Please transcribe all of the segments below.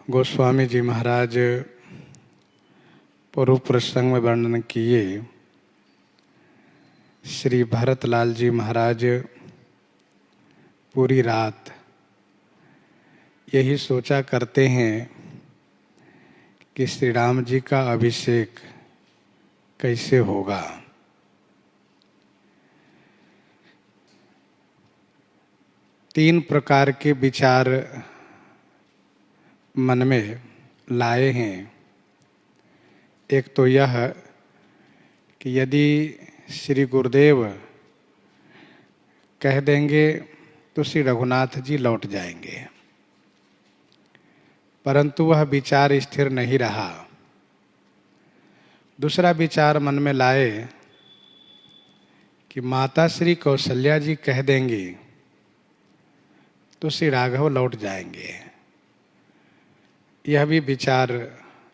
गोस्वामी जी महाराज पूर्व प्रसंग में वर्णन किए। श्री भरतलाल जी महाराज पूरी रात यही सोचा करते हैं कि श्री राम जी का अभिषेक कैसे होगा। तीन प्रकार के विचार मन में लाए हैं। एक तो यह कि यदि श्री गुरुदेव कह देंगे तो श्री रघुनाथ जी लौट जाएंगे, परंतु वह विचार स्थिर नहीं रहा। दूसरा विचार मन में लाए कि माता श्री कौशल्या जी कह देंगी तो श्री राघव लौट जाएंगे। यह भी विचार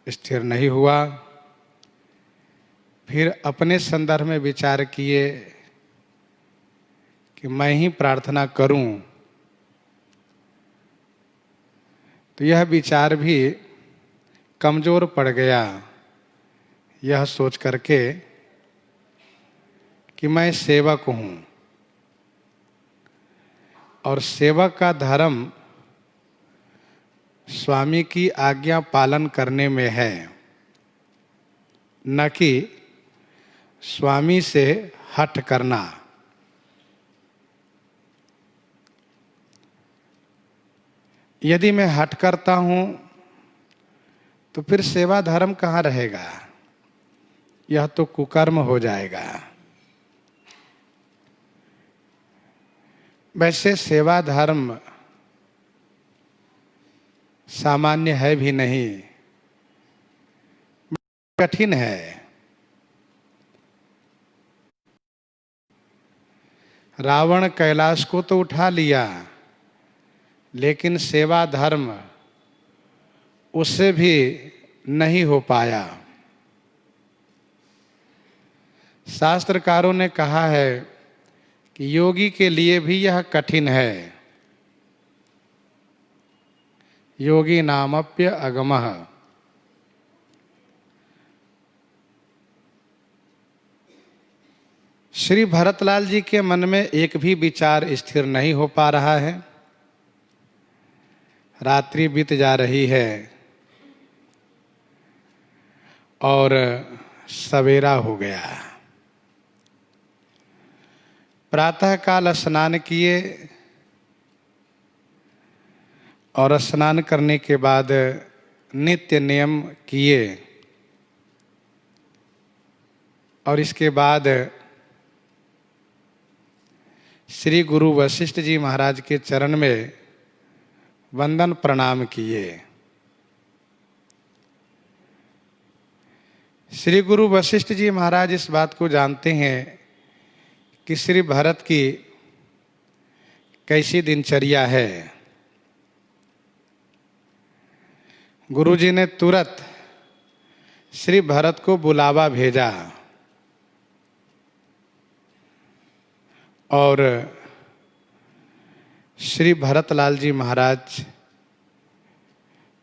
स्थिर नहीं हुआ। फिर अपने संदर्भ में विचार किए कि मैं ही प्रार्थना करूं, तो यह विचार भी कमजोर पड़ गया। यह सोच करके कि मैं सेवक हूं और सेवक का धर्म स्वामी की आज्ञा पालन करने में है, न कि स्वामी से हठ करना। यदि मैं हठ करता हूं तो फिर सेवा धर्म कहाँ रहेगा? यह तो कुकर्म हो जाएगा। वैसे सेवा धर्म सामान्य है भी नहीं, कठिन है। रावण कैलाश को तो उठा लिया, लेकिन सेवा धर्म उससे भी नहीं हो पाया। शास्त्रकारों ने कहा है कि योगी के लिए भी यह कठिन है। योगी नामप्य अगमः। श्री भरतलाल जी के मन में एक भी विचार स्थिर नहीं हो पा रहा है। रात्रि बीत जा रही है और सवेरा हो गया। प्रातःकाल स्नान किए और स्नान करने के बाद नित्य नियम किए और इसके बाद श्री गुरु वशिष्ठ जी महाराज के चरण में वंदन प्रणाम किए। श्री गुरु वशिष्ठ जी महाराज इस बात को जानते हैं कि श्री भरत की कैसी दिनचर्या है। गुरु जी ने तुरंत श्री भरत को बुलावा भेजा और श्री भरतलाल जी महाराज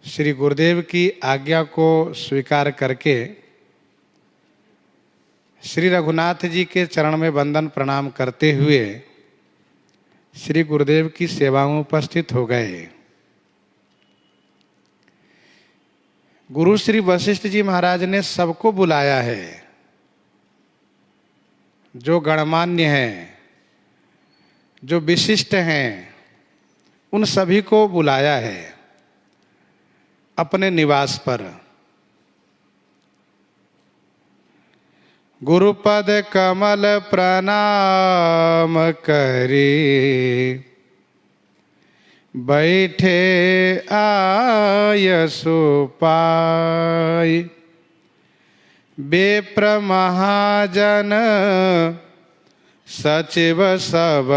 श्री गुरुदेव की आज्ञा को स्वीकार करके श्री रघुनाथ जी के चरण में वंदन प्रणाम करते हुए श्री गुरुदेव की सेवा में उपस्थित हो गए। गुरु श्री वशिष्ठ जी महाराज ने सबको बुलाया है, जो गणमान्य हैं, जो विशिष्ट हैं, उन सभी को बुलाया है अपने निवास पर। गुरुपद कमल प्रणाम करी बैठे आयसु पाई। बेप्र महाजन सचिव सब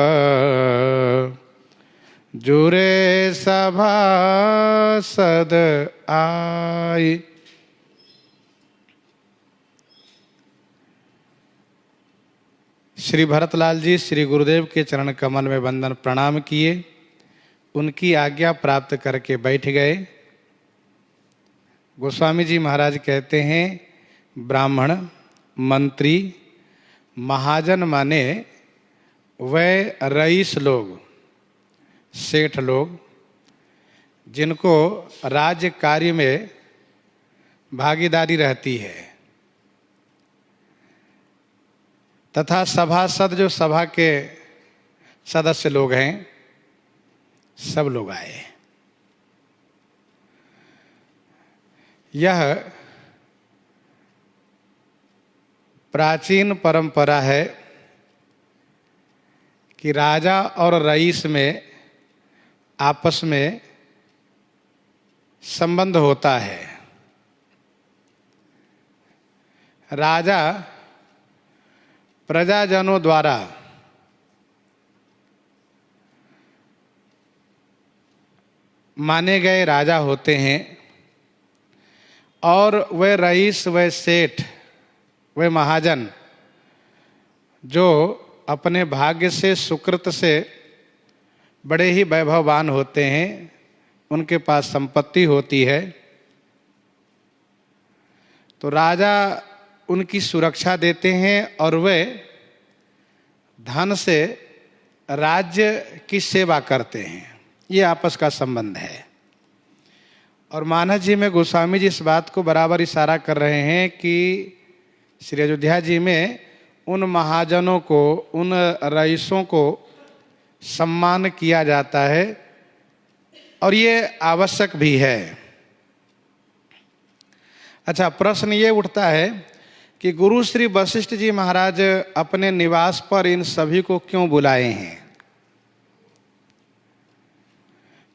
जुरे सभा सद आई। श्री भरतलाल जी श्री गुरुदेव के चरण कमल में वंदन प्रणाम किए, उनकी आज्ञा प्राप्त करके बैठ गए। गोस्वामी जी महाराज कहते हैं, ब्राह्मण, मंत्री, महाजन माने वह रईस लोग, सेठ लोग, जिनको राज्य कार्य में भागीदारी रहती है, तथा सभासद जो सभा के सदस्य लोग हैं, सब लोग आए। यह प्राचीन परंपरा है कि राजा और रईस में आपस में संबंध होता है। राजा प्रजाजनों द्वारा माने गए राजा होते हैं और वह रईस, वह सेठ, वह महाजन जो अपने भाग्य से, सुकृत से बड़े ही वैभववान होते हैं, उनके पास संपत्ति होती है, तो राजा उनकी सुरक्षा देते हैं और वे धन से राज्य की सेवा करते हैं। ये आपस का संबंध है। और मानस जी में गोस्वामी जी इस बात को बराबर इशारा कर रहे हैं कि श्री अयोध्या जी में उन महाजनों को, उन रईसों को सम्मान किया जाता है और ये आवश्यक भी है। अच्छा, प्रश्न ये उठता है कि गुरु श्री वशिष्ठ जी महाराज अपने निवास पर इन सभी को क्यों बुलाए हैं?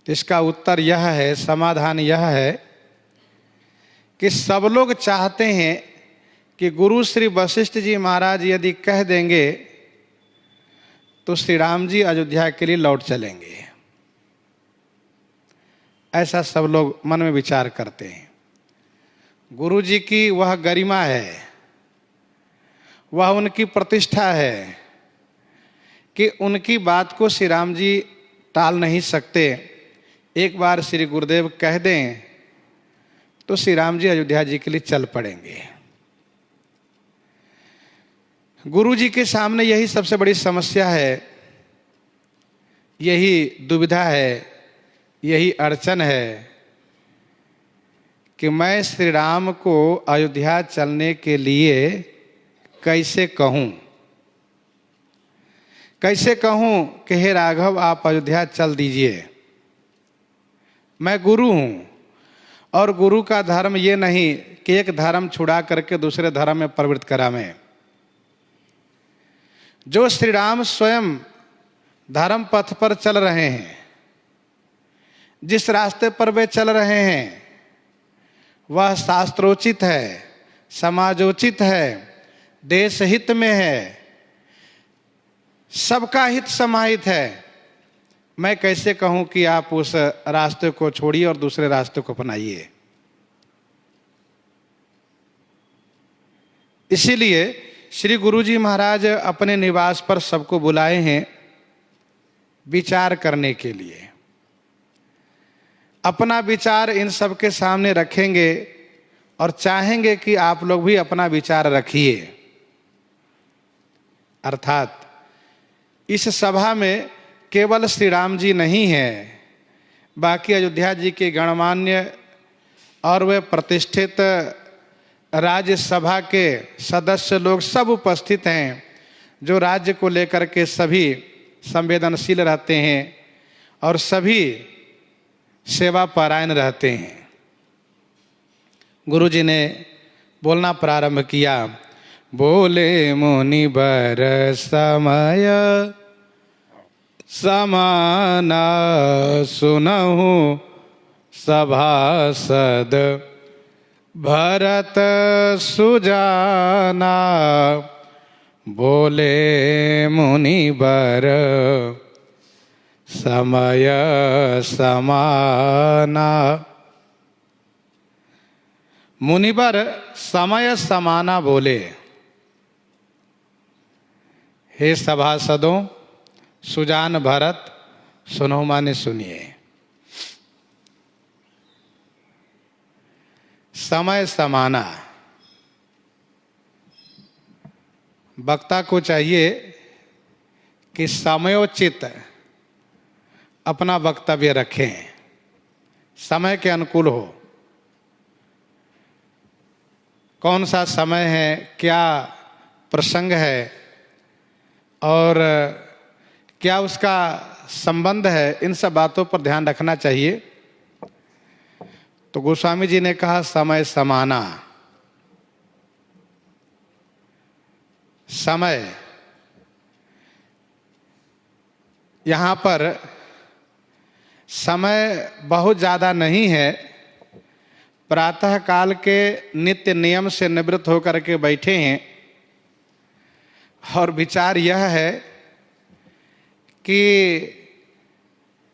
इसका उत्तर यह है, समाधान यह है कि सब लोग चाहते हैं कि गुरु श्री वशिष्ठ जी महाराज यदि कह देंगे तो श्री राम जी अयोध्या के लिए लौट चलेंगे। ऐसा सब लोग मन में विचार करते हैं। गुरु जी की वह गरिमा है, वह उनकी प्रतिष्ठा है कि उनकी बात को श्री राम जी टाल नहीं सकते। एक बार श्री गुरुदेव कह दें तो श्री राम जी अयोध्या जी के लिए चल पड़ेंगे। गुरु जी के सामने यही सबसे बड़ी समस्या है, यही दुविधा है, यही अड़चन है कि मैं श्री राम को अयोध्या चलने के लिए कैसे कहूं? कैसे कहूं कि हे राघव आप अयोध्या चल दीजिए? मैं गुरु हूं और गुरु का धर्म ये नहीं कि एक धर्म छुड़ा करके दूसरे धर्म में प्रवृत्त करावें। जो श्री राम स्वयं धर्म पथ पर चल रहे हैं, जिस रास्ते पर वे चल रहे हैं वह शास्त्रोचित है, समाजोचित है, देश हित में है, सबका हित समाहित है। मैं कैसे कहूं कि आप उस रास्ते को छोड़िए और दूसरे रास्ते को अपनाइए? इसीलिए श्री गुरु जी महाराज अपने निवास पर सबको बुलाए हैं विचार करने के लिए। अपना विचार इन सबके सामने रखेंगे और चाहेंगे कि आप लोग भी अपना विचार रखिए। अर्थात इस सभा में केवल श्री राम जी नहीं हैं, बाकी अयोध्या जी के गणमान्य और वे प्रतिष्ठित राज्यसभा के सदस्य लोग सब उपस्थित हैं, जो राज्य को लेकर के सभी संवेदनशील रहते हैं और सभी सेवा परायण रहते हैं। गुरु जी ने बोलना प्रारंभ किया। बोले मुनिवर समय समाना, सुनहु सभासद भरत सुजाना। बोले मुनिवर समय समाना। मुनिवर समय समाना बोले, हे सभासदों, सुजान भरत, सुनो माने सुनिए। समय समाना। वक्ता को चाहिए कि समयोचित अपना वक्तव्य रखें, समय के अनुकूल हो। कौन सा समय है, क्या प्रसंग है और क्या उसका संबंध है, इन सब बातों पर ध्यान रखना चाहिए। तो गोस्वामी जी ने कहा समय समाना। समय यहाँ पर समय बहुत ज़्यादा नहीं है। प्रातः काल के नित्य नियम से निवृत्त होकर के बैठे हैं और विचार यह है कि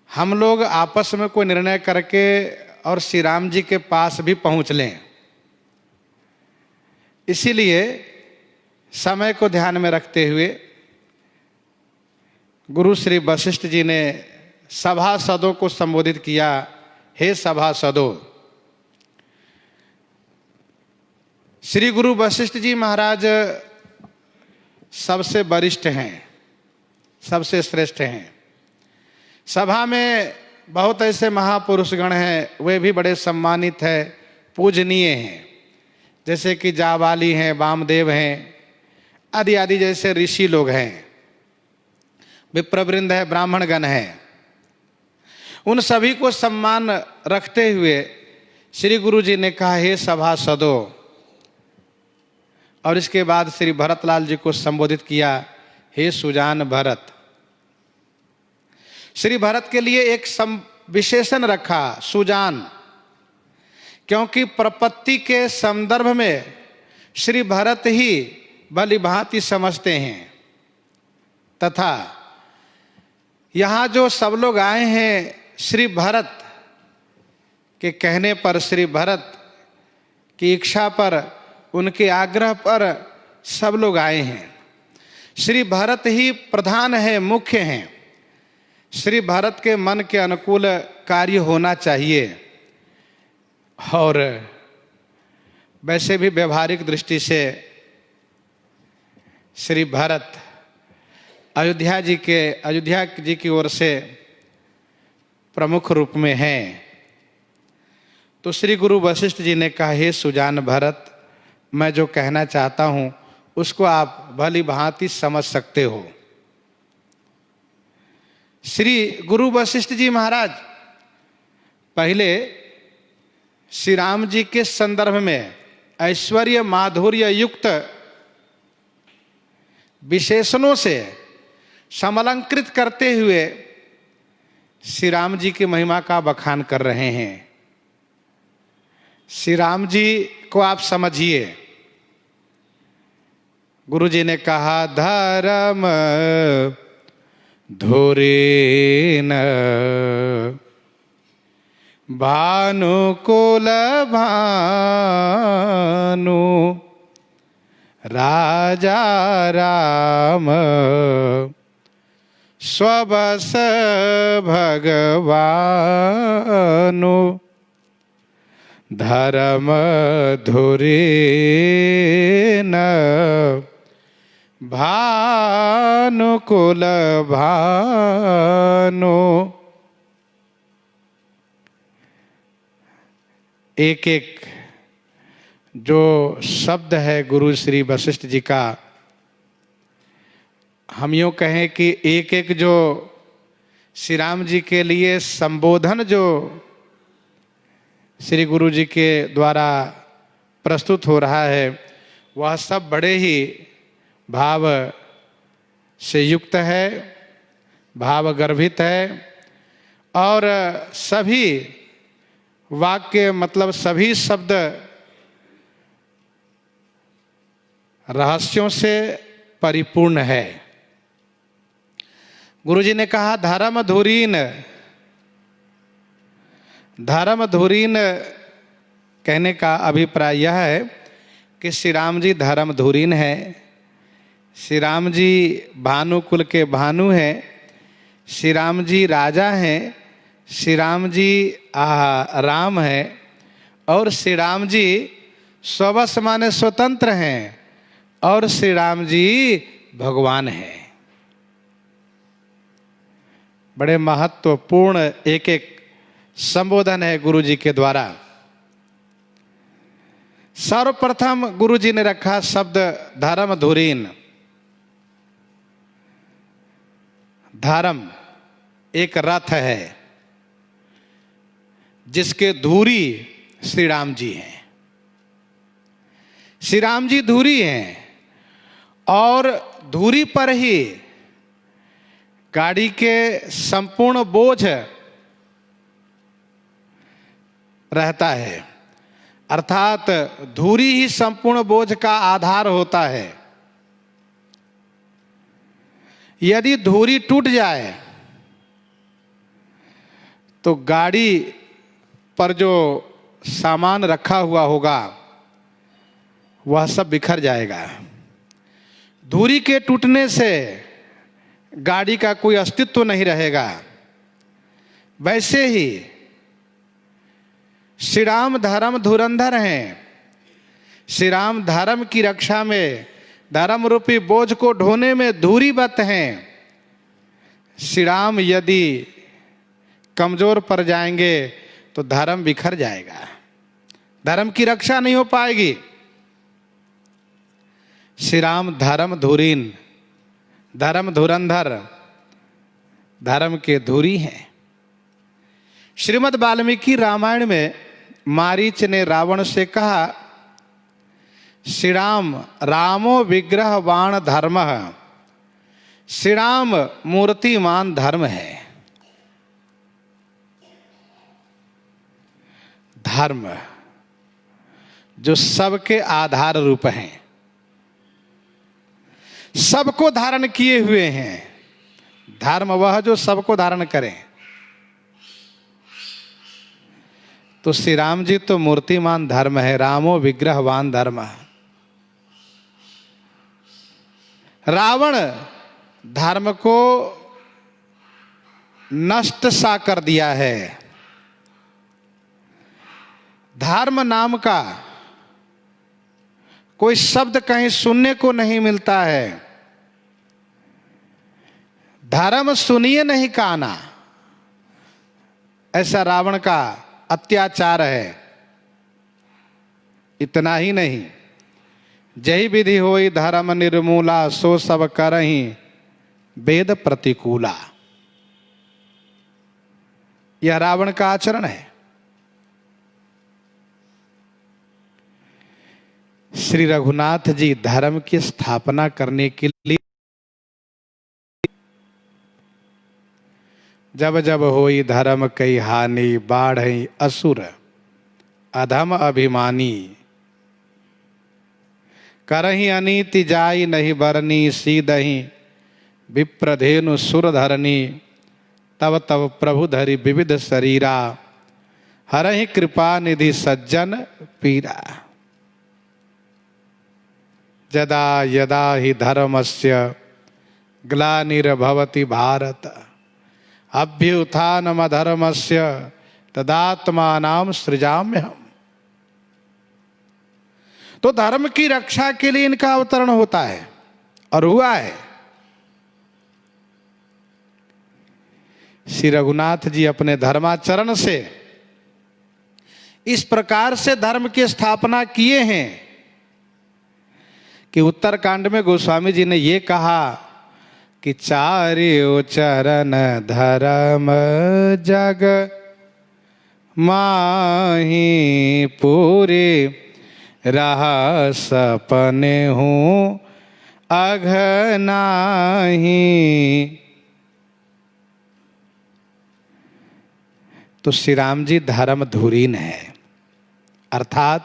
हम लोग आपस में कोई निर्णय करके और श्री राम जी के पास भी पहुंच लें। इसीलिए समय को ध्यान में रखते हुए गुरु श्री वशिष्ठ जी ने सभासदों को संबोधित किया। हे सभासदों, श्री गुरु वशिष्ठ जी महाराज सबसे वरिष्ठ हैं, सबसे श्रेष्ठ हैं। सभा में बहुत ऐसे महापुरुषगण हैं, वे भी बड़े सम्मानित हैं, पूजनीय हैं, जैसे कि जाबाली हैं, वामदेव हैं, आदि आदि जैसे ऋषि लोग हैं, विप्रवृंद है, ब्राह्मणगण हैं। उन सभी को सम्मान रखते हुए श्री गुरु जी ने कहा हे सभासदों, और इसके बाद श्री भरतलाल जी को संबोधित किया हे सुजान भरत। श्री भरत के लिए एक विशेषण रखा सुजान, क्योंकि प्रपत्ति के संदर्भ में श्री भरत ही भली भांति समझते हैं। तथा यहाँ जो सब लोग आए हैं श्री भरत के कहने पर, श्री भरत की इच्छा पर, उनके आग्रह पर सब लोग आए हैं। श्री भरत ही प्रधान है, मुख्य हैं। श्री भरत के मन के अनुकूल कार्य होना चाहिए। और वैसे भी व्यवहारिक दृष्टि से श्री भरत अयोध्या जी की ओर से प्रमुख रूप में हैं। तो श्री गुरु वशिष्ठ जी ने कहा हे सुजान भरत, मैं जो कहना चाहता हूं उसको आप भली भांति समझ सकते हो। श्री गुरु वशिष्ठ जी महाराज पहले श्री राम जी के संदर्भ में ऐश्वर्य माधुर्य युक्त विशेषणों से समलंकृत करते हुए श्री राम जी की महिमा का बखान कर रहे हैं। श्री राम जी को आप समझिए। गुरु जी ने कहा धर्म धुरीन भानुकुल भानु राजा राम स्वबस भगवानु धर्म धुरीन भानुकुल भानु। एक एक जो शब्द है गुरु श्री वशिष्ठ जी का, हम यूँ कहें कि एक एक जो श्री राम जी के लिए संबोधन जो श्री गुरु जी के द्वारा प्रस्तुत हो रहा है, वह सब बड़े ही भाव से युक्त है, भाव गर्भित है। और सभी वाक्य मतलब सभी शब्द रहस्यों से परिपूर्ण है। गुरुजी ने कहा धर्म धुरीन। धर्म धुरीन कहने का अभिप्राय यह है कि श्री राम जी धर्म धुरीन है, श्री राम जी भानुकुल के भानु हैं, श्री राम जी राजा हैं, श्री राम जी राम हैं, और श्री राम जी स्ववश माने स्वतंत्र हैं, और श्री राम जी भगवान हैं। बड़े महत्वपूर्ण एक एक संबोधन है गुरु जी के द्वारा। सर्वप्रथम गुरु जी ने रखा शब्द धर्म धुरीन। धर्म एक रथ है जिसके धुरी श्री राम जी हैं। श्री राम जी धुरी हैं और धुरी पर ही गाड़ी के संपूर्ण बोझ रहता है, अर्थात धुरी ही संपूर्ण बोझ का आधार होता है। यदि धुरी टूट जाए तो गाड़ी पर जो सामान रखा हुआ होगा वह सब बिखर जाएगा। धुरी के टूटने से गाड़ी का कोई अस्तित्व नहीं रहेगा। वैसे ही श्री राम धर्म धुरंधर हैं। श्री राम धर्म की रक्षा में, धर्म रूपी बोझ को ढोने में धुरीवत हैं। श्री राम यदि कमजोर पड़ जाएंगे तो धर्म बिखर जाएगा, धर्म की रक्षा नहीं हो पाएगी। श्री राम धर्म धुरीन, धर्म धुरंधर, धर्म के धुरी हैं। श्रीमद् वाल्मीकि रामायण में मारीच ने रावण से कहा, श्री राम रामो विग्रहवाण धर्म, श्री राम मूर्तिमान धर्म है। धर्म जो सबके आधार रूप हैं, सबको धारण किए हुए हैं। धर्म वह जो सबको धारण करें। तो श्री राम जी तो मूर्तिमान धर्म है, रामो विग्रहवान धर्म। रावण धर्म को नष्ट सा कर दिया है। धर्म नाम का कोई शब्द कहीं सुनने को नहीं मिलता है। धर्म सुनिए नहीं काना, ऐसा रावण का अत्याचार है। इतना ही नहीं, जही विधि होई धर्म निर्मूला, सो सब करही वेद प्रतिकूला। यह रावण का आचरण है। श्री रघुनाथ जी धर्म की स्थापना करने के लिए जब जब होई धर्म कई हानि, बाढ़ई असुर अधम अभिमानी, करही अनीति जाई नहीं बरनी, सीदही विप्रधेनु सुर धरनी, तब तब प्रभु धरि विविध शरीरा, हरहि कृपा निधि सज्जन पीरा। यदा यदा हि धर्मस्य ग्लानिर्भवति भारत, अभ्युत्थानमधर्मस्य तदात्मानां सृजाम्यहम्। तो धर्म की रक्षा के लिए इनका अवतरण होता है और हुआ है। श्री रघुनाथ जी अपने धर्माचरण से इस प्रकार से धर्म की स्थापना किए हैं कि उत्तरकांड में गोस्वामी जी ने ये कहा कि चारियो चरण धर्म जग माही पूरे, रहा सपने हूँ अघनाही। तो श्री राम जी धर्म धुरीन है, अर्थात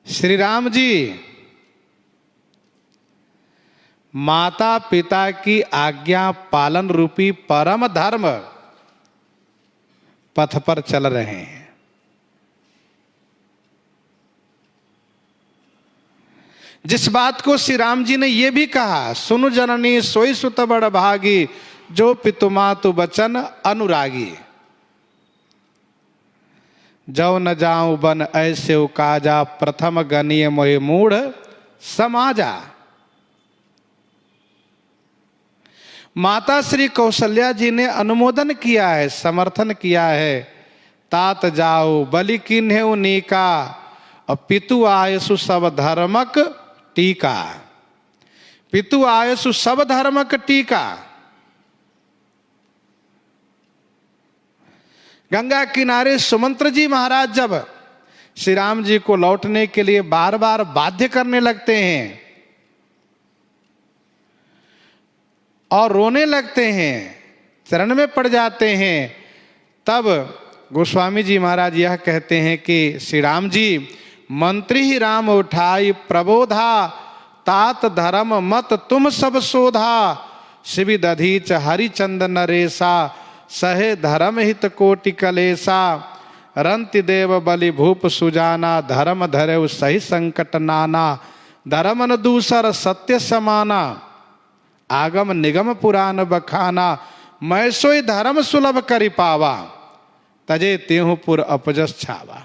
श्री राम जी माता पिता की आज्ञा पालन रूपी परम धर्म पथ पर चल रहे हैं। जिस बात को श्री राम जी ने ये भी कहा, सुनु जननी सोई सुत बड़ भागी, जो पितु मातु बचन अनुरागी। जो न जाऊं बन ऐसे उकाजा, प्रथम गनीय मोहि मूढ़ समाजा। माता श्री कौशल्या जी ने अनुमोदन किया है, समर्थन किया है। तात जाओ बलि किन्हेउ नीका, और पितु आयसु सब धर्मक टीका। पितु आयसु सब धर्मक टीका। गंगा किनारे सुमंत्र जी महाराज जब श्री राम जी को लौटने के लिए बार बार बाध्य करने लगते हैं और रोने लगते हैं, चरण में पड़ जाते हैं, तब गोस्वामी जी महाराज यह कहते हैं कि श्री राम जी मंत्री ही राम उठाई प्रबोधा, तात धर्म मत तुम सब शोधा। शिवि दधीच हरिचंद नरेसा, सहे धर्म हित कोटि कलेसा। रंति देव बलि भूप सुजाना, धर्म धरे सही संकट नाना। धर्म न दूसर सत्य समाना, आगम निगम पुराण बखाना। मैं सोई धर्म सुलभ करि पावा, तजे तेहु पुर अपजस छावा।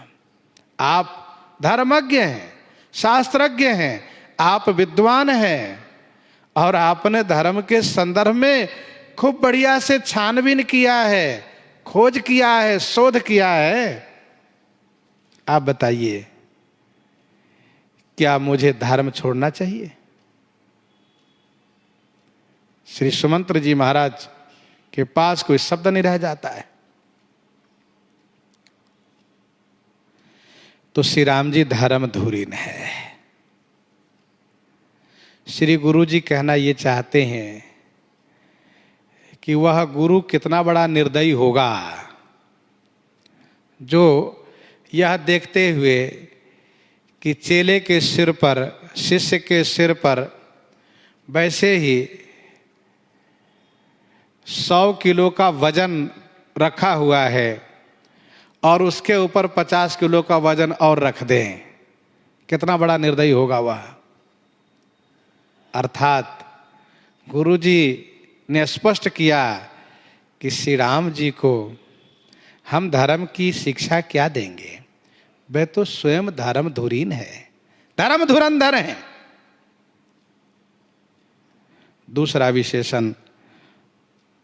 आप धर्मज्ञ हैं, शास्त्रज्ञ हैं, आप विद्वान हैं, और आपने धर्म के संदर्भ में खूब बढ़िया से छानबीन किया है, खोज किया है, शोध किया है। आप बताइए, क्या मुझे धर्म छोड़ना चाहिए? श्री सुमंत्र जी महाराज के पास कोई शब्द नहीं रह जाता है। तो श्री राम जी धर्म धुरीन है। श्री गुरु जी कहना ये चाहते हैं कि वह गुरु कितना बड़ा निर्दयी होगा जो यह देखते हुए कि चेले के सिर पर, शिष्य के सिर पर वैसे ही 100 किलो का वजन रखा हुआ है और उसके ऊपर 50 किलो का वजन और रख दें। कितना बड़ा निर्दयी होगा वह। अर्थात गुरु जी ने स्पष्ट किया कि श्री राम जी को हम धर्म की शिक्षा क्या देंगे, वे तो स्वयं धर्म धुरीन है, धर्म धुरंधर है। दूसरा विशेषण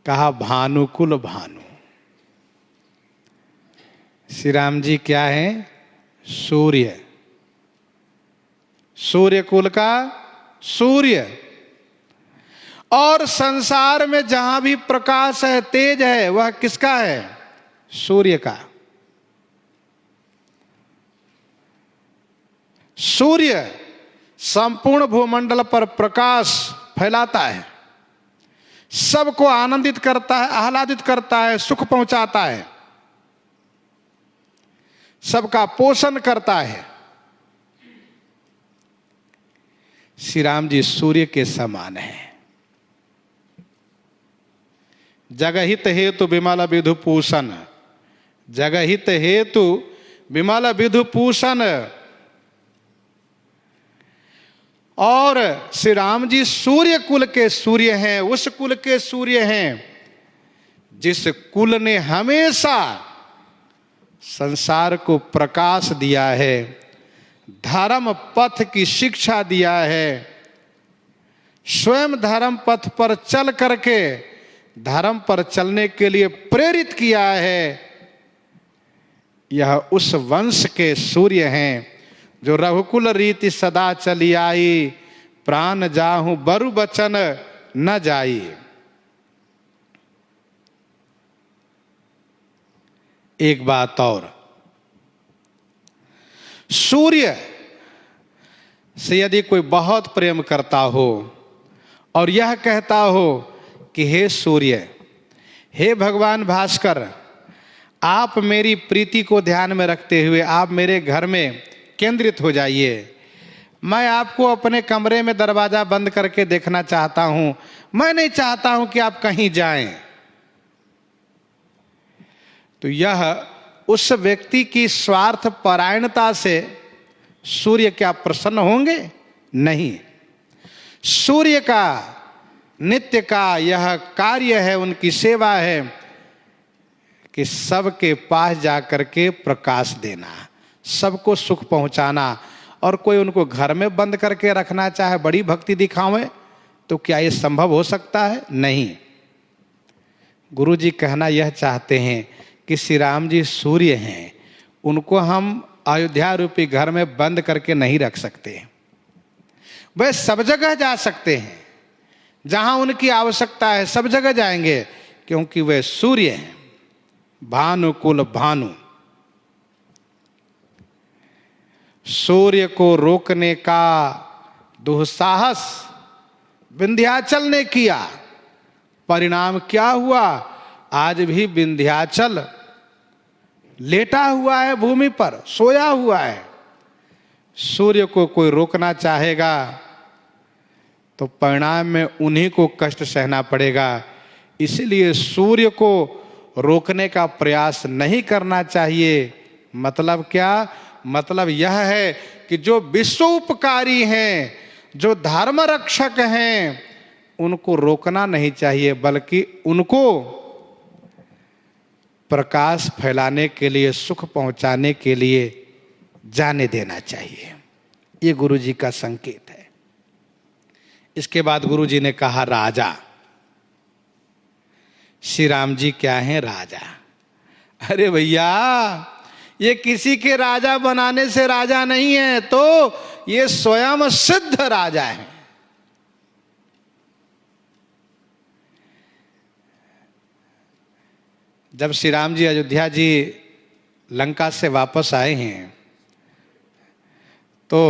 कहा भानुकुल भानु। श्री राम जी क्या है? सूर्य, सूर्य कुल का सूर्य। और संसार में जहां भी प्रकाश है, तेज है, वह किसका है? सूर्य का। सूर्य संपूर्ण भूमंडल पर प्रकाश फैलाता है, सबको आनंदित करता है, आह्लादित करता है, सुख पहुंचाता है, सबका पोषण करता है। श्री राम जी सूर्य के समान है। जगहित हेतु विमल विधु पूषण, जगहित हेतु विमल विधु पूषण। और श्री राम जी सूर्य कुल के सूर्य हैं, उस कुल के सूर्य हैं जिस कुल ने हमेशा संसार को प्रकाश दिया है, धर्म पथ की शिक्षा दिया है, स्वयं धर्म पथ पर चल करके धर्म पर चलने के लिए प्रेरित किया है। यह उस वंश के सूर्य हैं जो रघुकुल रीति सदा चली आई, प्राण जाहु बरु बचन न जाई। एक बात और, सूर्य से यदि कोई बहुत प्रेम करता हो और यह कहता हो कि हे सूर्य, हे भगवान भास्कर, आप मेरी प्रीति को ध्यान में रखते हुए आप मेरे घर में केंद्रित हो जाइए, मैं आपको अपने कमरे में दरवाजा बंद करके देखना चाहता हूं, मैं नहीं चाहता हूं कि आप कहीं जाएं। तो यह उस व्यक्ति की स्वार्थ परायणता से सूर्य क्या प्रसन्न होंगे? नहीं, सूर्य का नित्य का यह कार्य है, उनकी सेवा है कि सबके पास जाकर के प्रकाश देना, सबको सुख पहुंचाना। और कोई उनको घर में बंद करके रखना चाहे, बड़ी भक्ति दिखावे, तो क्या ये संभव हो सकता है? नहीं। गुरु जी कहना यह चाहते हैं कि श्री राम जी सूर्य हैं, उनको हम अयोध्या रूपी घर में बंद करके नहीं रख सकते। वह सब जगह जा सकते हैं, जहां उनकी आवश्यकता है सब जगह जाएंगे, क्योंकि वे सूर्य हैं, भानुकुल भानु। सूर्य को रोकने का दुस्साहस विंध्याचल ने किया, परिणाम क्या हुआ? आज भी विंध्याचल लेटा हुआ है, भूमि पर सोया हुआ है। सूर्य को कोई रोकना चाहेगा तो परिणाम में उन्हीं को कष्ट सहना पड़ेगा। इसलिए सूर्य को रोकने का प्रयास नहीं करना चाहिए। मतलब क्या? मतलब यह है कि जो विश्व उपकारी हैं, जो धर्म रक्षक हैं, उनको रोकना नहीं चाहिए, बल्कि उनको प्रकाश फैलाने के लिए, सुख पहुंचाने के लिए जाने देना चाहिए। ये गुरु जी का संकेत है। इसके बाद गुरु जी ने कहा राजा। श्री राम जी क्या हैं? राजा। अरे भैया, ये किसी के राजा बनाने से राजा नहीं है, तो ये स्वयं सिद्ध राजा है। जब श्री राम जी अयोध्या जी लंका से वापस आए हैं तो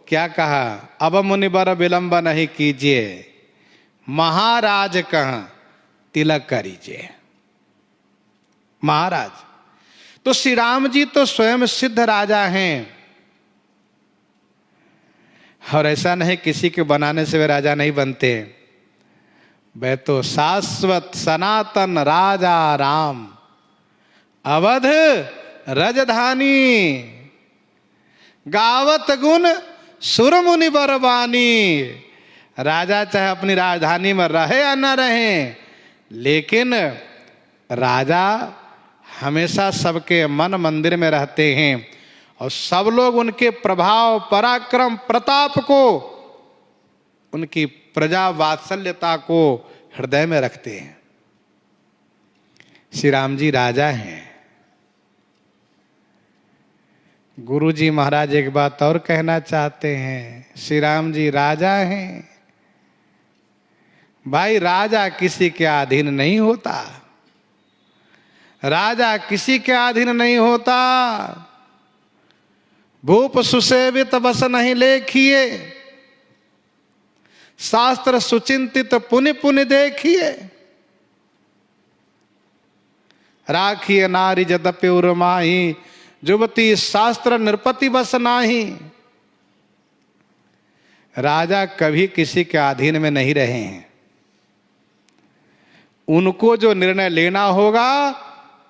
क्या कहा? अब मुनिवर विलंब नहीं कीजिए, महाराज कहाँ तिलक करीजिए। महाराज तो श्री राम जी तो स्वयं सिद्ध राजा हैं, और ऐसा नहीं किसी के बनाने से वे राजा नहीं बनते। वे तो शाश्वत सनातन राजा राम, अवध रजधानी, गावत गुण सुर मुनि बरबानी। राजा चाहे अपनी राजधानी में रहे या न रहे, लेकिन राजा हमेशा सबके मन मंदिर में रहते हैं, और सब लोग उनके प्रभाव, पराक्रम, प्रताप को, उनकी प्रजा वात्सल्यता को हृदय में रखते हैं। श्री राम जी राजा हैं। गुरु जी महाराज एक बात और कहना चाहते हैं, श्री राम जी राजा हैं। भाई, राजा किसी के अधीन नहीं होता, राजा किसी के अधीन नहीं होता। भूप सुसेवित बस नहीं लेखिए, शास्त्र सुचिंतित पुनि पुनि देखिए। राखिए नारी जदपि उर्माही, जुबती शास्त्र नृपति बस नाही। राजा कभी किसी के अधीन में नहीं रहे हैं। उनको जो निर्णय लेना होगा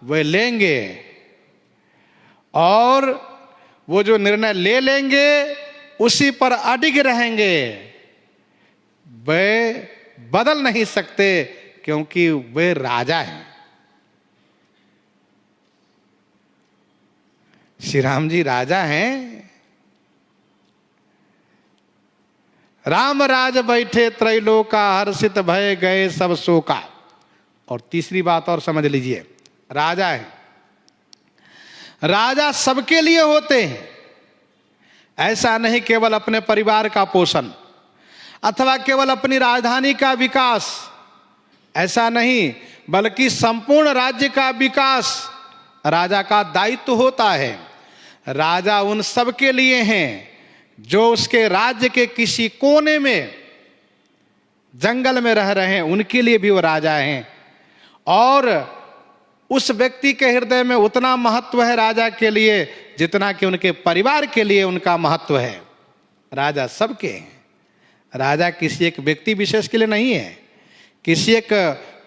वे लेंगे, और वो जो निर्णय ले लेंगे उसी पर अडिग रहेंगे। वे बदल नहीं सकते, क्योंकि वे राजा हैं। श्री राम जी राजा हैं। राम राज बैठे त्रैलोका, हर्षित भय गए सब शोका। और तीसरी बात और समझ लीजिए, राजा है, राजा सबके लिए होते हैं। ऐसा नहीं केवल अपने परिवार का पोषण अथवा केवल अपनी राजधानी का विकास, ऐसा नहीं, बल्कि संपूर्ण राज्य का विकास राजा का दायित्व होता है। राजा उन सब के लिए हैं जो उसके राज्य के किसी कोने में, जंगल में रह रहे हैं, उनके लिए भी वो राजा हैं। और उस व्यक्ति के हृदय में उतना महत्व है राजा के लिए जितना कि उनके परिवार के लिए उनका महत्व है। राजा सबके हैं। राजा किसी एक व्यक्ति विशेष के लिए नहीं है, किसी एक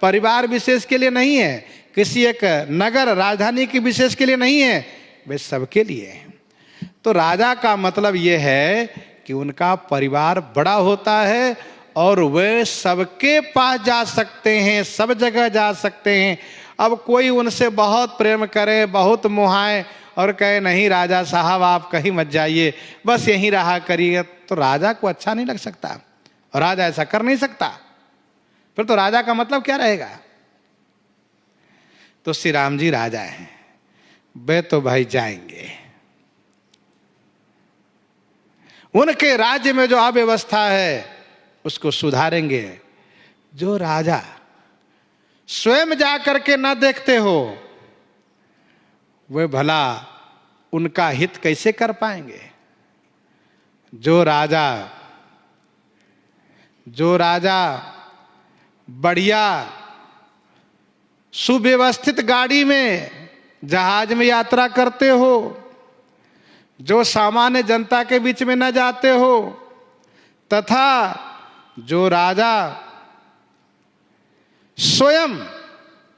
परिवार विशेष के लिए नहीं है, किसी एक नगर राजधानी की विशेष के लिए नहीं है, वे सबके लिए हैं। तो राजा का मतलब यह है कि उनका परिवार बड़ा होता है और वे सबके पास जा सकते हैं, सब जगह जा सकते हैं। अब कोई उनसे बहुत प्रेम करे, बहुत मुहाए और कहे नहीं राजा साहब आप कहीं मत जाइए, बस यहीं रहा करिए, तो राजा को अच्छा नहीं लग सकता और राजा ऐसा कर नहीं सकता। फिर तो राजा का मतलब क्या रहेगा? तो श्री राम जी राजा हैं, वे तो भाई जाएंगे। उनके राज्य में जो अव्यवस्था है उसको सुधारेंगे। जो राजा स्वयं जा करके न देखते हो वे भला उनका हित कैसे कर पाएंगे? जो राजा बढ़िया सुव्यवस्थित गाड़ी में, जहाज में यात्रा करते हो, जो सामान्य जनता के बीच में न जाते हो, तथा जो राजा स्वयं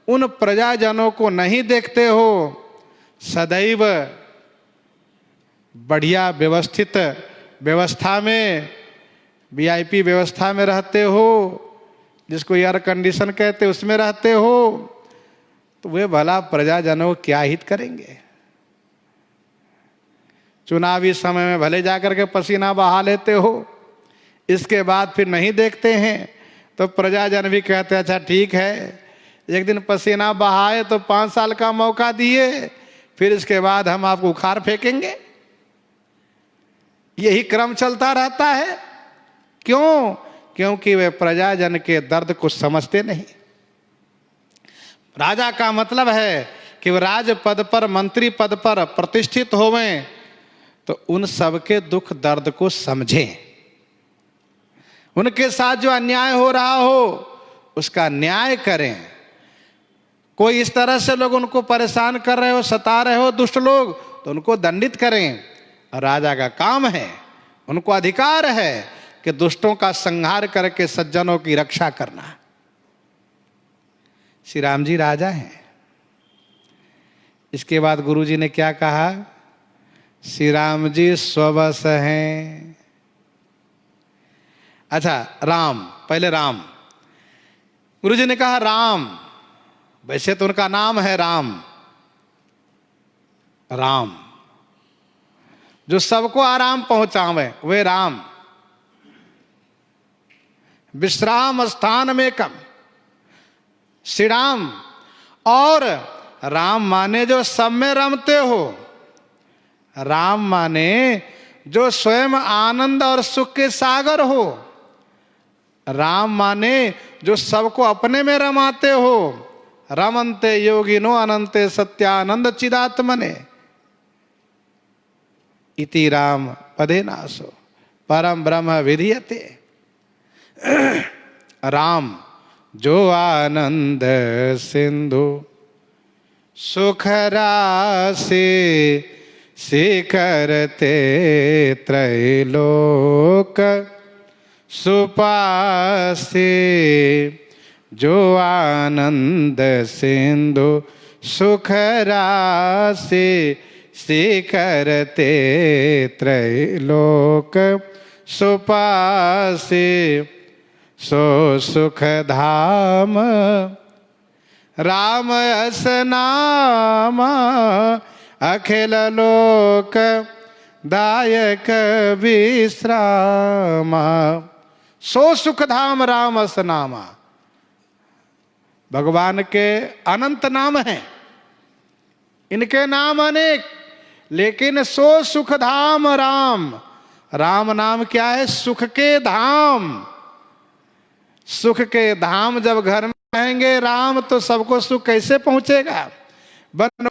उन प्रजाजनों को नहीं देखते हो, सदैव बढ़िया व्यवस्थित व्यवस्था में, वीआईपी व्यवस्था में रहते हो, जिसको एयर कंडीशन कहते उसमें रहते हो, तो वे भला प्रजाजनों को क्या हित करेंगे? चुनावी समय में भले जाकर के पसीना बहा लेते हो, इसके बाद फिर नहीं देखते हैं, तो प्रजाजन भी कहते हैं अच्छा ठीक है, एक दिन पसीना बहाए तो 5 साल का मौका दिए, फिर इसके बाद हम आपको उखाड़ फेंकेंगे। यही क्रम चलता रहता है। क्यों? क्योंकि वे प्रजाजन के दर्द को समझते नहीं। राजा का मतलब है कि वह राज पद पर, मंत्री पद पर प्रतिष्ठित होवें तो उन सबके दुख दर्द को समझें, उनके साथ जो अन्याय हो रहा हो उसका न्याय करें। कोई इस तरह से लोग उनको परेशान कर रहे हो, सता रहे हो दुष्ट लोग, तो उनको दंडित करें। और राजा का काम है, उनको अधिकार है कि दुष्टों का संहार करके सज्जनों की रक्षा करना। श्री राम जी राजा हैं। इसके बाद गुरु जी ने क्या कहा? श्री राम जी स्ववश हैं। अच्छा, राम, पहले राम। गुरु जी ने कहा राम, वैसे तो उनका नाम है राम। राम जो सबको आराम पहुंचावे वे राम। विश्राम स्थान में कम श्री राम। और राम माने जो सब में रमते हो, राम माने जो स्वयं आनंद और सुख के सागर हो, राम माने जो सबको अपने में रमाते हो। रमन्ते योगिनो अनंते सत्यानंद चिदात्मने इति राम पदे नासो परम ब्रह्म विधीयते। राम जो आनंद सिंधु सुख राशि शिखरते त्रैलोक सुपासे। जो आनंद सिंधु सुख राशि शिखरते त्रैलोक सुपासे। सो सुख धाम राम अस नाम अखिल लोक दायक विश्राम। सो सुख धाम राम अस नामा। भगवान के अनंत नाम हैं, इनके नाम अनेक, लेकिन सो सुख धाम राम। राम नाम क्या है? सुख के धाम। सुख के धाम जब घर में रहेंगे राम, तो सबको सुख कैसे पहुंचेगा? वन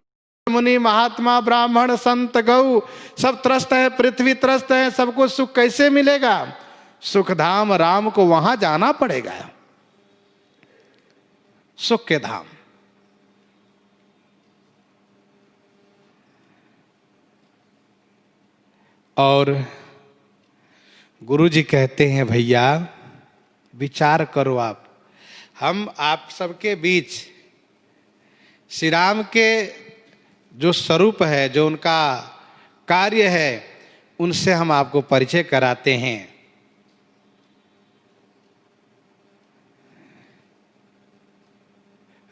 मुनि महात्मा ब्राह्मण संत गौ सब त्रस्त है, पृथ्वी त्रस्त है, सबको सुख कैसे मिलेगा? सुख धाम राम को वहां जाना पड़ेगा। सुख के धाम। और गुरु जी कहते हैं भैया विचार करो आप, हम आप सबके बीच श्री राम के जो स्वरूप है, जो उनका कार्य है, उनसे हम आपको परिचय कराते हैं।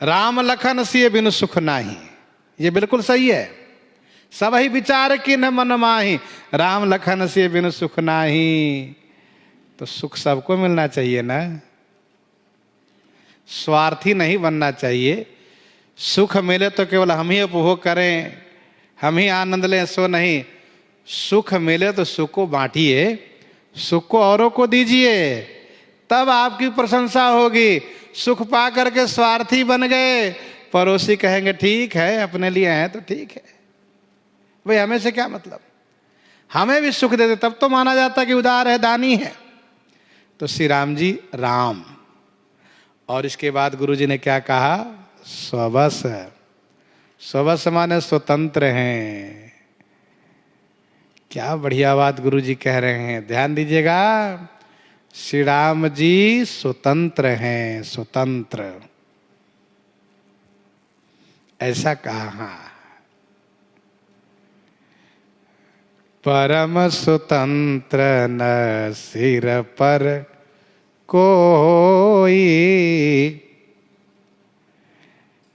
राम लखन सिय बिनु सुख नाही, ये बिल्कुल सही है। सब ही विचार की न मन माही, राम लखन सिय बिनु सुख नाही। तो सुख सबको मिलना चाहिए ना, स्वार्थी नहीं बनना चाहिए। सुख मिले तो केवल हम ही उपभोग करें, हम ही आनंद लें, सो नहीं। सुख मिले तो सुख को बांटिए, सुख को औरों को दीजिए, तब आपकी प्रशंसा होगी। सुख पा करके स्वार्थी बन गए, पड़ोसी कहेंगे ठीक है अपने लिए हैं तो ठीक है, भाई हमें से क्या मतलब। हमें भी सुख देते तब तो माना जाता कि उदार है, दानी है। तो श्री राम जी राम, और इसके बाद गुरु जी ने क्या कहा, स्वबस। स्वबस माने स्वतंत्र हैं। क्या बढ़िया बात गुरु जी कह रहे हैं, ध्यान दीजिएगा। श्री राम जी स्वतंत्र हैं, स्वतंत्र, ऐसा कहा। परम स्वतंत्र न सिर पर कोई।